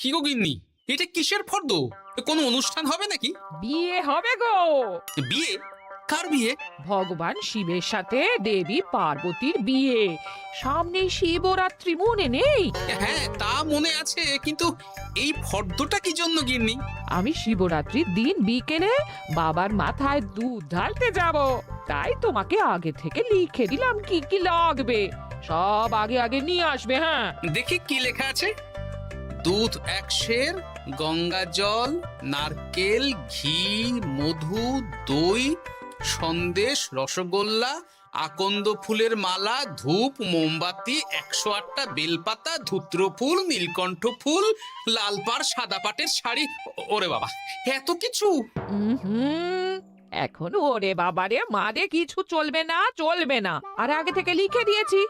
কি গো গিন্নি, এটা কিসের ফর্দ? কোনো অনুষ্ঠান হবে নাকি? বিয়ে হবে গো। বিয়ে? কার বিয়ে? ভগবান শিবের সাথে দেবী পার্বতীর বিয়ে। সামনে শিবরাত্রি, মনে নেই? হ্যাঁ, তা মনে আছে, কিন্তু এই ফর্দটা কি জন্য গিন্নি? আমি শিবরাত্রির দিন বিকেলে বাবার মাথায় দুধ ঢালতে যাব, তাই তোমাকে আগে থেকে লিখে দিলাম কি কি লাগবে। সব আগে আগে নিয়ে আসবে। হ্যাঁ, দেখি কি লেখা আছে। দুধ 1 সের, গঙ্গা জল, নারকেল, ঘি, মধু, দই, সন্দেশ, রসগোল্লা, আকন্দ ফুলের মালা, ধূপ, মোমবাতি, 108টা বেলপাতা, ধূত্র ফুল, নীলকণ্ঠ ফুল, লাল পাড় সাদা পাটের শাড়ি। ওরে বাবা, এত কিছু! হুম, এখন ওরে বাবারে মারে কিছু চলবে না, চলবে না। আর আগে থেকে লিখে দিয়েছি,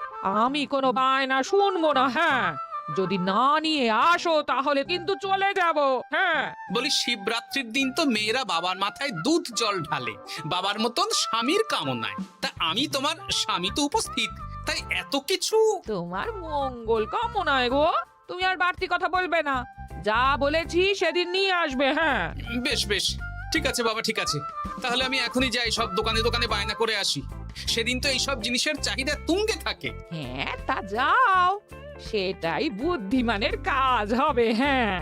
আমি কোনো বায়না শুনবো না। হ্যাঁ, যদি না নিয়ে আসো তাহলে কিন্তু চলে যাব। হ্যাঁ, বলি, শিবরাত্রির দিন তো মেয়েরা বাবার মাথায় দুধ জল ঢালে বাবার মতন স্বামীর কামনায়। তা আমি তোমার স্বামী তো উপস্থিত, তাই এত কিছু। তোমার মঙ্গল কামনায় গো। তুমি আর বাড়তি কথা বলবে না, যা বলেছি সেদিন নিয়ে আসবে। হ্যাঁ, বেশ বেশ, ঠিক আছে বাবা, ঠিক আছে। তাহলে আমি এখনই যাই, সব দোকানে দোকানে বায়না করে আসি। সেদিন তো এইসব জিনিসের চাহিদা তুঙ্গে থাকে। হ্যাঁ, তা যাও, সেটাই বুদ্ধিমানের কাজ হবে। হ্যাঁ,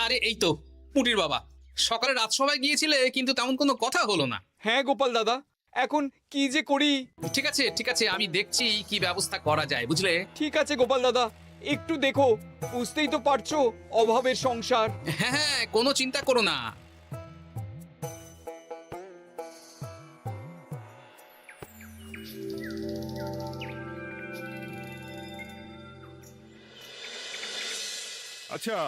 আরে এই তো পুটির বাবা, সকালে রাজসভায় গিয়েছিলে কিন্তু তেমন কোনো কথা হলো না। হ্যাঁ গোপাল দাদা, এখন কি যে করি। ঠিক আছে ঠিক আছে, আমি দেখছি কি ব্যবস্থা করা যায়, বুঝলে। ঠিক আছে গোপাল দাদা, একটু দেখো, বুঝতেই তো পারছো অভাবের সংসার। হ্যাঁ হ্যাঁ, কোনো চিন্তা করো না। আচ্ছা,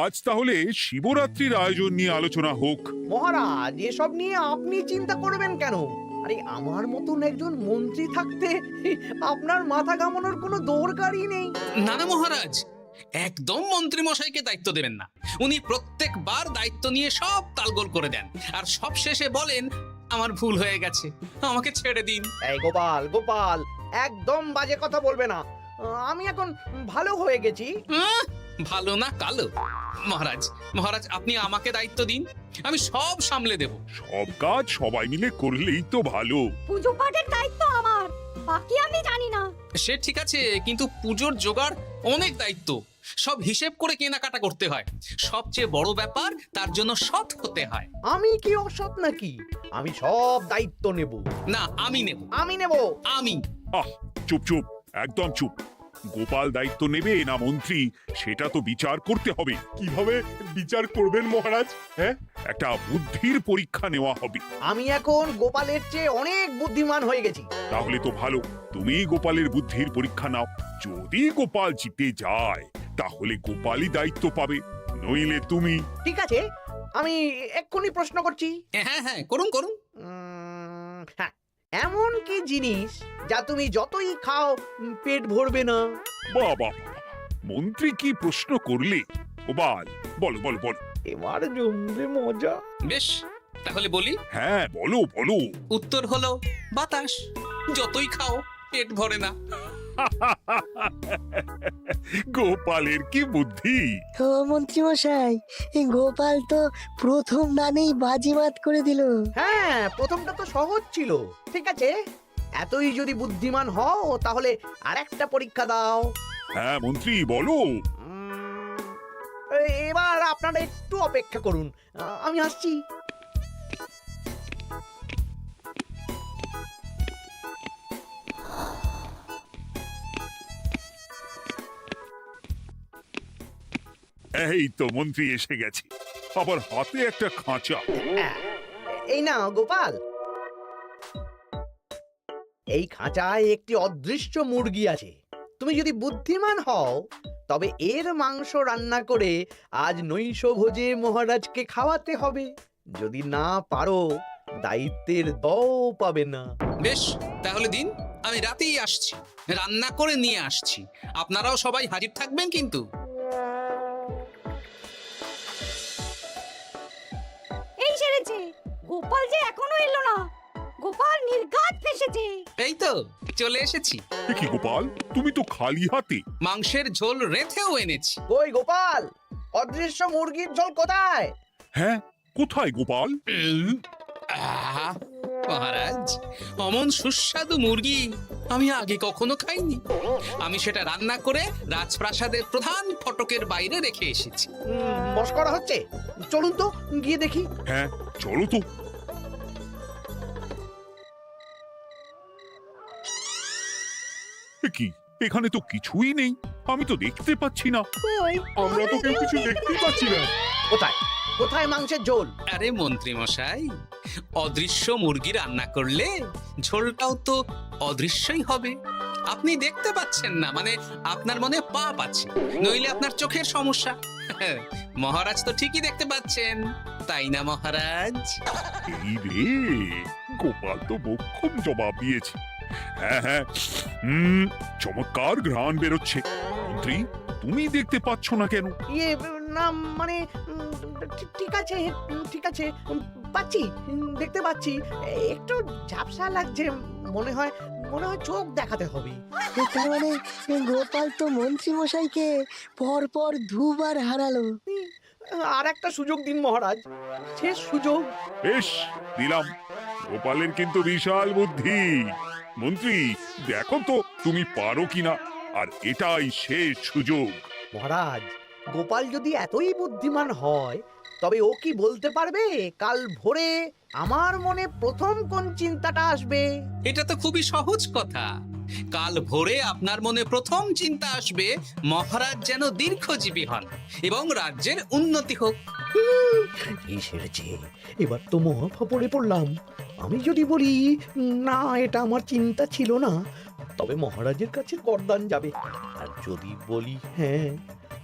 আজ তাহলে শিবরাত্রির আয়োজন নিয়ে আলোচনা হোক। মহারাজ, এসব নিয়ে আপনি চিন্তা করবেন কেন? আরে আমার মতন একজন মন্ত্রী থাকতে আপনার মাথা ঘামানোর কোনো দরকারই নেই। না না মহারাজ, একদম মন্ত্রী মশাইকে দায়িত্ব দেবেন না। উনি প্রত্যেকবার দায়িত্ব নিয়ে সব তালগোল করে দেন, আর সব শেষে বলেন আমার ভুল হয়ে গেছে, আমাকে ছেড়ে দিন। এই গোপাল গোপাল, একদম বাজে কথা বলবে না। আমি এখন ভালো হয়ে গেছি। ভালো না কালো? মহারাজ মহারাজ, আপনি আমাকে দায়িত্ব দিন, আমি সব সামলে দেব। সব কাজ সবাই মিলে করলেই তো ভালো। পুজো পাঠের দায়িত্ব আমার, বাকি আমি জানি না। সে ঠিক আছে, কিন্তু পুজোর জোগাড় অনেক দায়িত্ব, সব হিসেব করে কেনাকাটা করতে হয়। সবচেয়ে বড় ব্যাপার, তার জন্য সৎ হতে হয়। আমি কি অসৎ নাকি? আমি সব দায়িত্ব নেব। না, আমি নেব। আমি নেব। আমি। আহ, চুপ চুপ, একদম চুপ। গোপাল দায়িত্ব নেবে না মন্ত্রী, সেটা তো বিচার করতে হবে। কিভাবে বিচার করবেন মহারাজ? হ্যাঁ, একটা বুদ্ধির পরীক্ষা নেওয়া হবে। আমি এখন গোপালের চেয়ে অনেক বুদ্ধিমান হয়ে গেছি। তাহলে তো ভালো, তুমি গোপালের বুদ্ধির পরীক্ষা নাও। যদি গোপাল জিতে যায় তাহলে গোপালই দায়িত্ব পাবে, নইলে তুমি। ঠিক আছে, আমি এক্ষুনি প্রশ্ন করছি। হ্যাঁ হ্যাঁ, করুন করুন। হ্যাঁ, এমন কি জিনিস যা তুমি যতই খাও পেট ভরবে না? বাবা, মন্ত্রী কি প্রশ্ন করলে! গোপাল, বলো বলো বলো। এবার জমবে মজা। বেশ, তাহলে বলি। হ্যাঁ, বলো বলো। উত্তর হলো বাতাস। যতই খাও পেট ভরে না। গোপালের কি বুদ্ধি! ও মন্ত্রী মশাই, গোপাল তো প্রথম দানেই বাজিমাত করে দিল। হ্যাঁ, প্রথমটা তো সহজ ছিল। ঠিক আছে, এতই যদি বুদ্ধিমান হও তাহলে আরেকটা পরীক্ষা দাও। হ্যাঁ মন্ত্রী, বলো। এবার আপনারা একটু অপেক্ষা করুন, আমি আসছি। এই তো মন্ত্রী এসে গেছে, আবার হাতে একটা খাঁচা। এই না গোপাল, এই খাঁচায় একটি অদৃশ্য মুরগি আছে। তুমি যদি বুদ্ধিমান হও তবে এর মাংস রান্না করে আজ নৈশভোজে মহারাজকে খাওয়াতে হবে। যদি না পারো, দায়িত্বের দও পাবে না। বেশ, তাহলে দিন, আমি রাতেই আসছি, রান্না করে নিয়ে আসছি। আপনারাও সবাই হাজির থাকবেন কিন্তু। এই সেরেছে, গোপাল যে এখনো এলো না। গোপাল নির্ঘাত ফেসেছে। এই তো চলে এসেছি। এ কি গোপাল, তুমি তো খালি হাতে। মাংসের ঝোল রেঁধেও এনেছি। কই গোপাল, অদৃশ্য মুরগির ঝোল কোথায়? হ্যাঁ, কোথায় গোপাল? আহ, মহারাজ, অমন সুস্বাদু মুরগি আমি আগে কখনো খাইনি। আমি সেটা রান্না করে রাজপ্রাসাদের প্রধান ফটকের বাইরে রেখে এসেছি। মস্করা হচ্ছে? চলুন তো গিয়ে দেখি। হ্যাঁ, চলো তো। এ কি, এখানে তো কিছুই নেই, আমি তো দেখতে পাচ্ছি না। আমরা তো কেউ কিছু দেখতেই পাচ্ছি না। কোথায় কোথায় মাংসের ঝোল? আরে মন্ত্রী মশাই, অদৃশ্য মুরগি রান্না করলে ঝোলটাও তো অদৃশ্যই হবে। আপনি দেখতে পাচ্ছেন না, মানে আপনার মনে পাপ আছে, নইলে আপনার চোখের সমস্যা। মহারাজ তো ঠিকই দেখতে পাচ্ছেন, তাই না মহারাজ? এই রে, গোপাল তো মোক্ষম জবাব দিয়েছে। হ্যাঁ হ্যাঁ, চমৎকার ঘ্রাণ বেরোচ্ছে। মন্ত্রী, তুমি দেখতে পাচ্ছ না কেন? ইয়ে না মানে ঠিক আছে ঠিক আছে, পাচ্ছি, দেখতে পাচ্ছি। একটু ঝাপসা লাগছে, মনে হয় চোখ দেখাতে হবে। তার মানে গোপাল তো মন্ত্রী মশাইকে পর পর দুবার হারালো। আর একটা সুযোগ দিন মহারাজ, শেষ সুযোগ। বেশ, দিলাম। গোপালের কিন্তু বিশাল বুদ্ধি। মন্ত্রী, দেখো তো তুমি পারো কিনা, আর এটাই শেষ সুযোগ। মহারাজ, গোপাল যদি এতই বুদ্ধিমান হয়, তবে ও কি বলতে পারবে কাল ভোরে আমার মনে প্রথম কোন চিন্তাটা আসবে? এটা তো খুবই সহজ কথা। কাল ভোরে আপনার মনে প্রথম চিন্তা আসবে মহারাজ যেন দীর্ঘজীবী হন এবং রাজ্যের উন্নতি হোক। এই সেরেছে, এবার তো মহা ফাপড়ে পড়লাম। আমি যদি বলি না, এটা আমার চিন্তা ছিল না, তবে মহারাজের কাছে করদান যাবে। আর যদি বলি হ্যাঁ,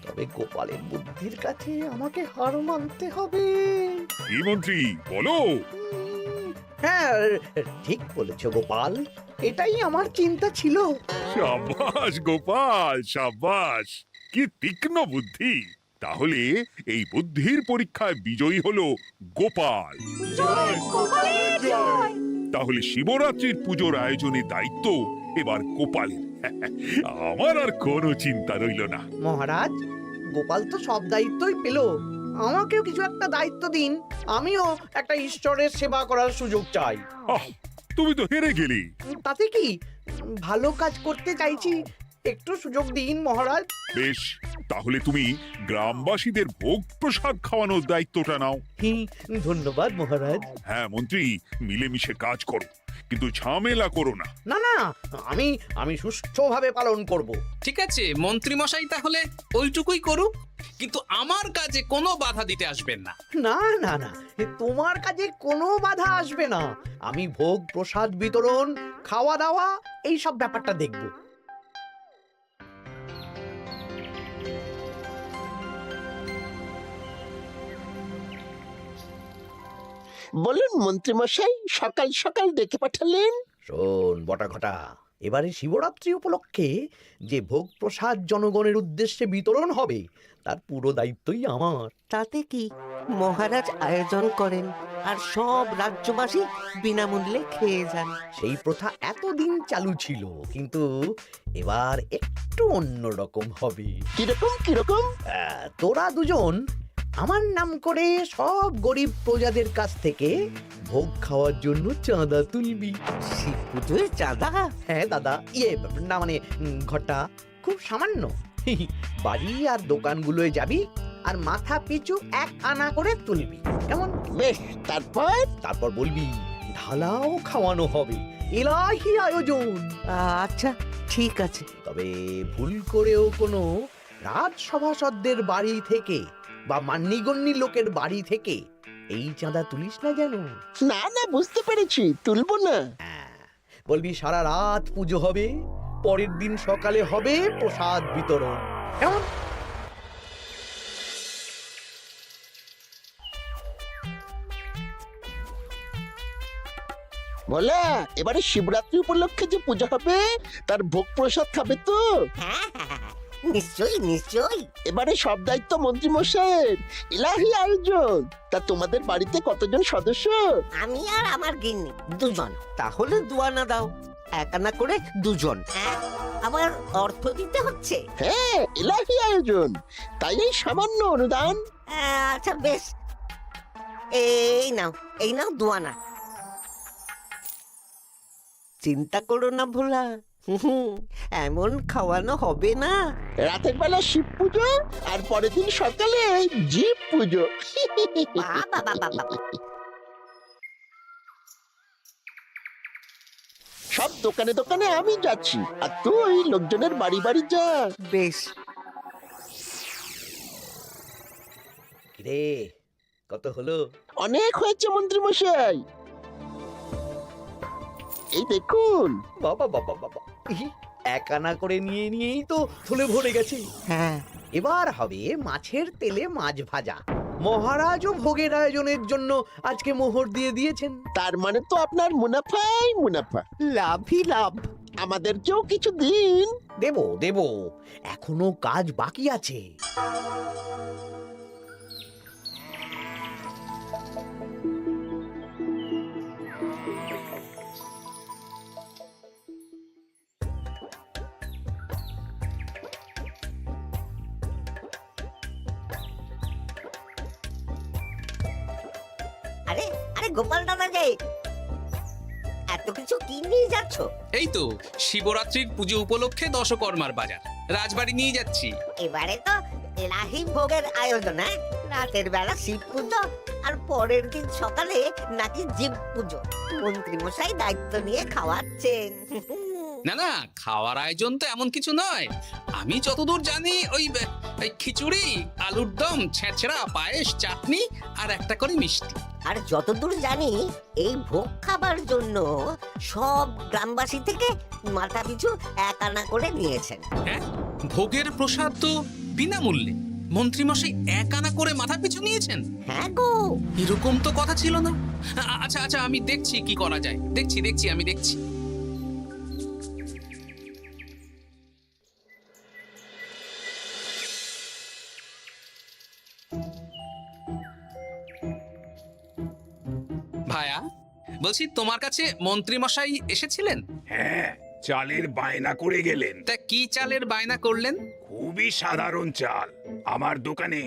তবে গোপালের বুদ্ধির কাছে আমাকে হার মানতে হবে। কি মন্ত্রী, বলো। হ্যাঁ, ঠিক বলেছ গোপাল, এটাই আমার চিন্তা ছিল। সাবাস গোপাল, সাবাস, কি তীক্ষ্ণ বুদ্ধি। তাহলে এই বুদ্ধির পরীক্ষায় বিজয়ী হলো গোপাল। জয় গোপালের জয়। তাহলে শিবরাত্রির পুজোর আয়োজনের দায়িত্ব এবার গোপালের। আমার আর কোনো চিন্তা রইল না। মহারাজ, গোপাল তো সব দায়িত্বই পেল, আমাকেও কিছু একটা দায়িত্ব দিন। আমিও একটা ঈশ্বরের সেবা করার সুযোগ চাই। আহ, তুমি তো হেরে গেলে। তাতে কি, ভালো কাজ করতে চাইছি, একটু সুযোগ দিন মহারাজ। বেশ, তাহলে তুমি গ্রামবাসীদের ভোগ প্রসাদ খাওয়ানোর দায়িত্বটা নাও। ধন্যবাদ মহারাজ। হ্যাঁ মন্ত্রী, মিলেমিশে কাজ করো, কিন্তু ঝামেলা করো না। না না, আমি সুষ্ঠুভাবে পালন করব। ঠিক আছে মন্ত্রী মশাই, তাহলে ওইটুকুই করুক, কিন্তু আমার কাজে কোনো বাধা দিতে আসবেন না। না না না, তোমার কাজে কোনো বাধা আসবে না। আমি ভোগ প্রসাদ বিতরণ, খাওয়া দাওয়া, এই সব ব্যাপারটা দেখব। বলুন মন্ত্রীমশাই, সকাল সকাল ডেকে পাঠালেন। শোন বটা ঘটা, এবারে শিবরাত্রি উপলক্ষে যে ভোগ প্রসাদ জনগণের উদ্দেশ্যে বিতরণ হবে, তার পুরো দায়িত্বই আমার। তাতে কি, মহারাজ আয়োজন করেন আর সব রাজ্যবাসী বিনামূল্যে খেয়ে যান। সেই প্রথা এতদিন চালু ছিল, কিন্তু এবার একটু অন্যরকম হবে। কিরকম কিরকম? তোরা দুজন আমার নাম করে সব গরিব প্রজাদের কাছ থেকে ভোগ খাওয়ার জন্য চাঁদা তুলবি। শিব পুজোর চাঁদা? হ্যাঁ দাদা, ইয়ে না মানে ঘটা, খুব সামান্য। বাড়ি আর দোকানগুলোয় যাবি আর মাথা পিছু 1 আনা করে তুলবি, কেমন? বেশ, তারপর বলবি ঢালাও খাওয়ানো হবে, এলাহি আয়োজন। আচ্ছা ঠিক আছে। তবে ভুল করেও কোনো রাজসভাসদদের বাড়ি থেকে বা মান্যিগণ্যি লোকের বাড়ি থেকে এই চাঁদা তুলিস না যেন। না না, বুঝতে পেরেছি, তুলবো না। বলবি সারা রাত পুজো হবে, পরের দিন সকালে হবে প্রসাদ বিতরণ, কেমন? বলা, এবারে শিবরাত্রি উপলক্ষে যে পূজা হবে তার ভোগ প্রসাদ খাবে তো? নিশ্চয়ই নিশ্চয়ই। এবারে সব দায়িত্ব মন্ত্রী মশাইয়ের। ইলাহি আয়োজন। তা তোমাদের বাড়িতে কতজন সদস্য? আমি আর আমার গিন্নি দুজন। তাহলে দুয়ানা দাও, এক আনা করে দুজন। আবার অর্থ দিতে হচ্ছে? হ্যাঁ, ইলাহি আয়োজন, তাই এই সামান্য অনুদান। আচ্ছা বেশ, এই নাও দুয়ানা। চিন্তা করো না ভোলা, এমন খাওয়ানো হবে না। রাতের বেলা শিব পুজো আর পরের দিন সকালে জীব পুজো। বাবা বাবা বাবা। সব দোকানে দোকানে আমি যাচ্ছি, আর তুই লোকজনের বাড়ি বাড়ি যা। বেশ। রে কত হলো? অনেক হয়েছে মন্ত্রী মশাই, এই দেখুন। বাবা বাবা বাবা, এক আনা করে নিয়েই তো থলে ভরে গেছে। হ্যাঁ, এবার হবে মাছের তেলে মাছ ভাজা। মহারাজও ভোগের আয়োজনের জন্য আজকে মোহর দিয়ে দিয়েছেন। তার মানে তো আপনার মুনাফাই মুনাফা, লাভই লাভ। আমাদেরকেও কিছু দিন। দেব দেব, এখনো কাজ বাকি আছে। আরে আরে গোপাল দাদা যে, এত কিছু কি নিয়ে যাচ্ছ? এই তো শিবরাত্রির পুজো উপলক্ষে দশকর্মার বাজার রাজবাড়ি নিয়ে যাচ্ছি। এবারে তো এলাহি ভোগের আয়োজন। রাতের বেলা শিব পুজো আর পরের দিন সকালে নাকি জীব পুজো। মন্ত্রী মশাই দায়িত্ব নিয়ে খাওয়াচ্ছেন। না না, খাওয়ার আয়োজন তো এমন কিছু নয়। আমি যতদূর জানি ওই খিচুড়ি, আলুর দম, ছেঁচড়া, পায়েস, চাটনি আর একটা করে মিষ্টি। আর যতদূর জানি এই ভোগ খাবার জন্য সব গ্রামবাসী থেকে মাথা পিছু এক আনা করে নিয়েছেন। হ্যাঁ, ভোগের প্রসাদ তো বিনামূল্যে। মন্ত্রীমশাই এক আনা করে মাথা পিছু নিয়েছেন? হ্যাঁ গো, এরকম তো কথা ছিল না। আচ্ছা আচ্ছা, আমি দেখছি কি করা যায়। দেখছি আমি দেখছি। ভায়া, বলছি তোমার কাছে মন্ত্রীমশাই এসেছিলেন? হ্যাঁ, চালের বায়না করে গেলেন। তা কি চালের বায়না করলেন? খুবই সাধারণ চাল, আমার দোকানে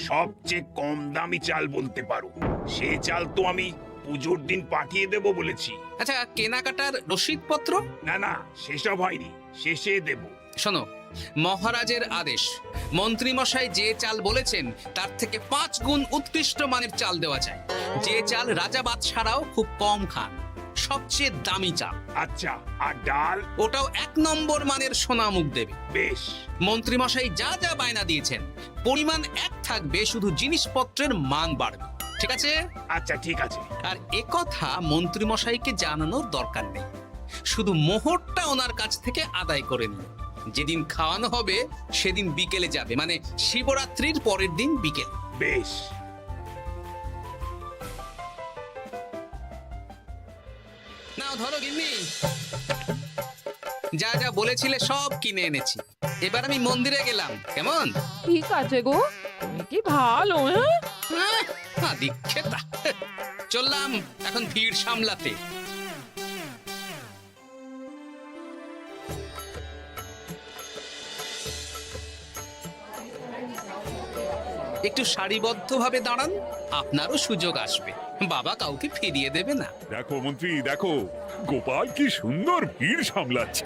সবচেয়ে কম দামি চাল বলতে পারো। সে চাল তো আমি পুজোর দিন পাঠিয়ে দেব বলেছি। আচ্ছা, কেনাকাটার রসিদপত্র? না না, সেসব হয়নি, শেষে দেব। শোনো, মহারাজের আদেশ, মন্ত্রীমশাই যে চাল বলেছেন তার থেকে 5 গুণ উৎকৃষ্ট মানের চাল দেওয়া যায়। যে চাল রাজা বাদশারাও খুব কম খান, সবচেয়ে দামি চাল। আচ্ছা, আর ডাল? ওটাও 1 নম্বর মানের সোনামুখ দেবে। বেশ। মন্ত্রীমশাই যা যা বায়না দিয়েছেন পরিমাণ এক থাকবে, শুধু জিনিসপত্রের মান বাড়বে। ঠিক আছে? আচ্ছা ঠিক আছে। আর একথা মন্ত্রীমশাইকে জানানোর দরকার নেই, শুধু মোহরটা ওনার কাছ থেকে আদায় করে নিন। যেদিন খাওয়ানো হবে সেদিন বিকেলে যাবে, মানে শিবরাত্রির পরের দিন বিকেল। বেশ। নাও ধরো গিন্নি, যা যা বলেছিলে সব কিনে এনেছি। এবার আমি মন্দিরে গেলাম, কেমন? ঠিক আছে গো, তুমি কি ভালো। দীক্ষেতা। চললাম এখন ভিড় সামলাতে। একটু সারিবদ্ধভাবে দাঁড়ান, আপনারও সুযোগ আসবে। বাবা কাউকে ফিরিয়ে দেবে না। দেখো মন্ত্রী, দেখো গোপাল কি সুন্দর ভিড় সামলাচ্ছে।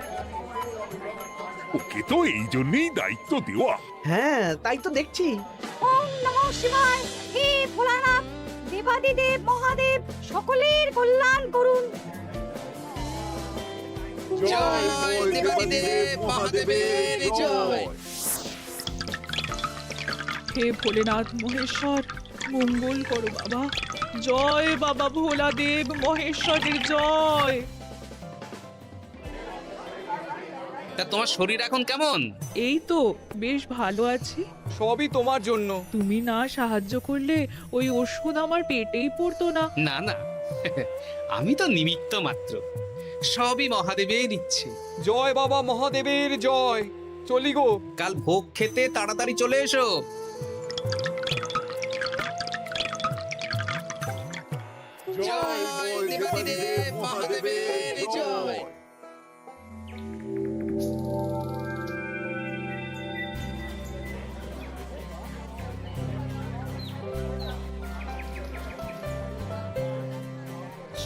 ওকে তো এই জন্যই দায়িত্ব দেওয়া। হ্যাঁ, তাই তো দেখছি। ওম নমঃ শিবায়, হে ভোলানাথ, দেবাদিদেব মহাদেব সকলের কল্যাণ করুন। জয় দেবাদিদেব মহাদেবের জয়। হে ভোলেনাথ মহেশ্বর, মঙ্গল করো বাবা। জয় বাবা ভোলাদেব মহেশ্বরের জয়। তা তোমার শরীর এখন কেমন? এই তো বেশ ভালো আছি। সবই তোমার জন্য। তুমি না সাহায্য করলে ওই ওষুধ আমার পেটেই পড়তো না। না না, আমি তো নিমিত্ত মাত্র, সবই মহাদেবের ইচ্ছে। জয় বাবা মহাদেবের জয়। চলি গো। কাল ভোগ খেতে তাড়াতাড়ি চলে এসো। জয় দেবাদিদেব মহাদেবের জয়।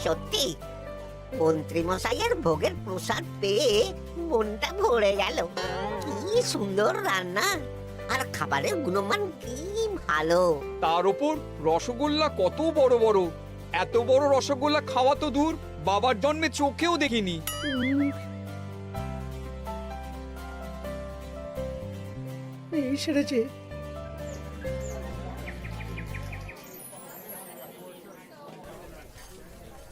সত্যি মন্ত্রী মশাইয়ের ভোগের প্রসাদ পেয়ে মনটা ভরে গেল। কি সুন্দর রান্না, আর খাবারের গুণমান কি ভালো। তার উপর রসগোল্লা কত বড় বড়। এত বড় রসগোল্লা খাওয়া তো দূর, বাবার জন্মে চোখেও দেখিনি। এই সেরেছে।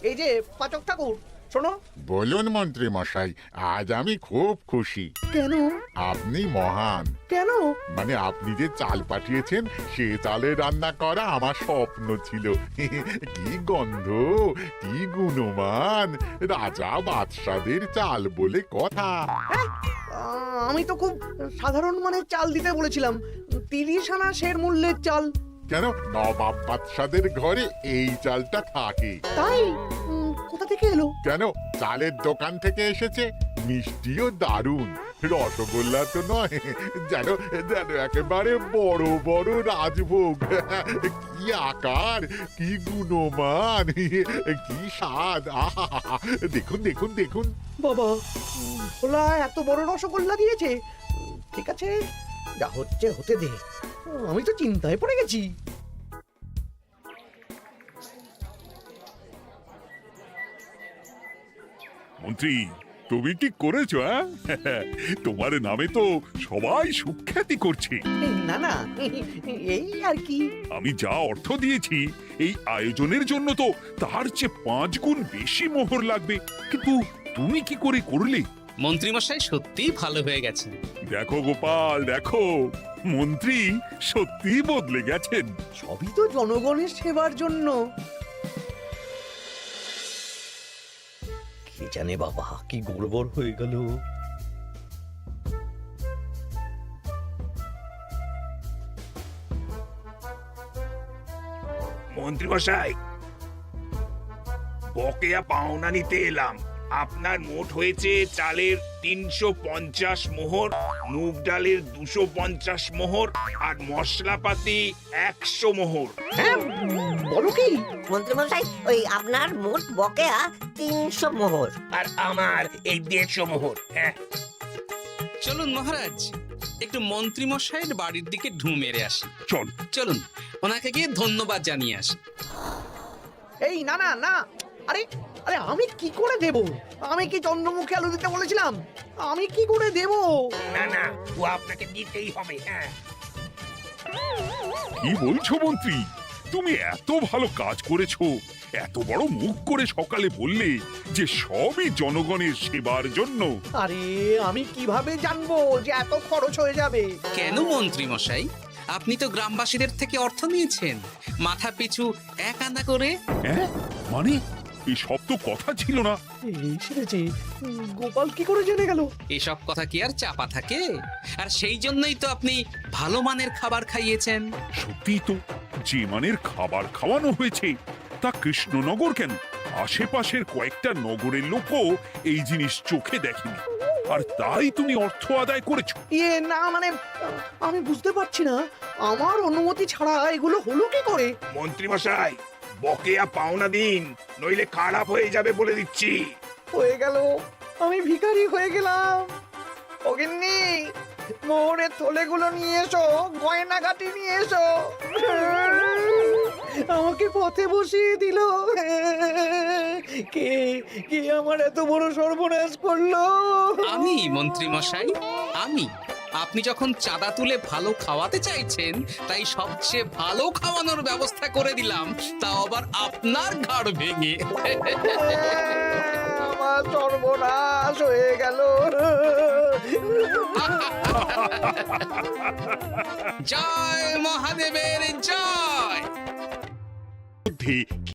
এই যে পাচক ঠাকুর, শোনো। বলুন মন্ত্রী মশাই, আজ আমি খুব খুশি। কেন? আপনি মহান। কেন? মানে আপনি যে চাল পাঠিয়েছেন সে চালে রান্না করা আমার স্বপ্ন ছিল। কি গন্ধ, কি গুণমান, রাজা বাদশাদের চাল বলে কথা। আমি তো খুব সাধারণ মানের চাল দিতে বলেছিলাম, 30 আনা শের মূল্যের চাল। কেন, নবাব বাদশাদের ঘরে এই চালটা থাকে। তাই? কোথা থেকে এলো? কেন, চালের দোকান থেকে এসেছে। মিষ্টিও দারুণ, রসগোল্লা তো নয়, যেন যেন একেবারে বড় বড় রাজভোগ। কি আকার, কি গুণমান, কি স্বাদ। আহা, দেখুন দেখুন দেখুন। বাবা, ভোলা এত বড় রসগোল্লা দিয়েছে। ঠিক আছে, যা হচ্ছে হতে দে। আমি তো চিন্তায় পড়ে গেছি। মন্ত্রী, তুমি কি করেছো? তোমার নামে তো সবাই সুখ্যাতি করছে। না না, এই আর কি। আমি যা অর্থ দিয়েছি এই আয়োজনের জন্য তো তার চেয়ে 5 গুণ বেশি মোহর লাগবে, কিন্তু তুমি কি করে করলে? মন্ত্রীমশাই সত্যিই ভালো হয়ে গেছেন। দেখো গোপাল, দেখো মন্ত্রী সত্যি বদলে গেছেন। সবই তো জনগণের সেবার জন্য। কে জানে বাবা, কি গড়বড় হয়ে গেল। মন্ত্রী মশাই, বকেয়া পাওনা নিতে এলাম। আপনার মোট হয়েছে চালের 350 মোহর, মুগ ডালের 250 মোহর, আর মশলাপাতি 100 মোহর। হ্যাঁ, বলো কি? মন্ত্রী মশাই, ওই আপনার মোট বকেয়া 300 মোহর। আর আমার এই 150 মোহর। হ্যাঁ, চলুন মহারাজ, একটু মন্ত্রীমশাইয়ের বাড়ির দিকে ঢু মেরে আসি। চল। চলুন, ওনাকে গিয়ে ধন্যবাদ জানিয়ে আসি। এই না না না, আরে আরে আমি কি করে দেব? আমি কি চন্দ্রমুখী আলু দিতে বলেছিলাম? আমি কি করে দেব? না না, ও আপনাকে দিতেই হবে। হ্যাঁ, কি বলছো মন্ত্রী? তুমি এত ভালো কাজ করেছো, এত বড় মুখ করে সকালে বললে যে সবই জনগণের সেবার জন্য। আরে আমি কিভাবে জানবো যে এত খরচ হয়ে যাবে? কেন মন্ত্রীমশাই, আপনি তো গ্রামবাসীদের থেকে অর্থ নিয়েছেন, মাথা পিছু 1 আনা করে। হ্যাঁ, মানে এই সব তো কথা ছিল না। এই সেরেছে। গোপাল কি করে জেনে গেল? এসব কথা কি আর চাপা থাকে? আর সেই জন্যই তো আপনি ভালো মানের খাবার খাইয়েছেন। সত্যি তো, যে মানের খাবার খাওয়ানো হয়েছে তা কৃষ্ণনগর কেন, আশেপাশের কয়েকটা নগরের লোকও এই জিনিস চোখে দেখেনি, আর তাই তুমি অর্থ আদায় করেছো। না মানে, আমি বুঝতে পারছি না, আমার অনুমতি ছাড়া এগুলো হলো কি করে? মন্ত্রী মশাই, বকেয়া পাওনা দিন, নইলে খারাপ হয়ে যাবে বলে দিচ্ছি। হয়ে গেল, আমি ভিখারি হয়ে গেলাম। অগিন্নি, মোহরের থলেগুলো নিয়ে এসো, গয়নাগাটি নিয়ে এসো। আমাকে পথে বসিয়ে দিল। কে কে আমার এত বড় সর্বনাশ করলো? আমি মন্ত্রীমশাই, আমি। আপনি যখন চাঁদা তুলে ভালো খাওয়াতে চাইছেন, তাই সবচেয়ে ভালো খাওয়ানোর ব্যবস্থা করে দিলাম, তাও আবার আপনার ঘাড় ভেঙে। আমার সর্বনাশ হয়ে গেল। জয় মহাদেবের জয়।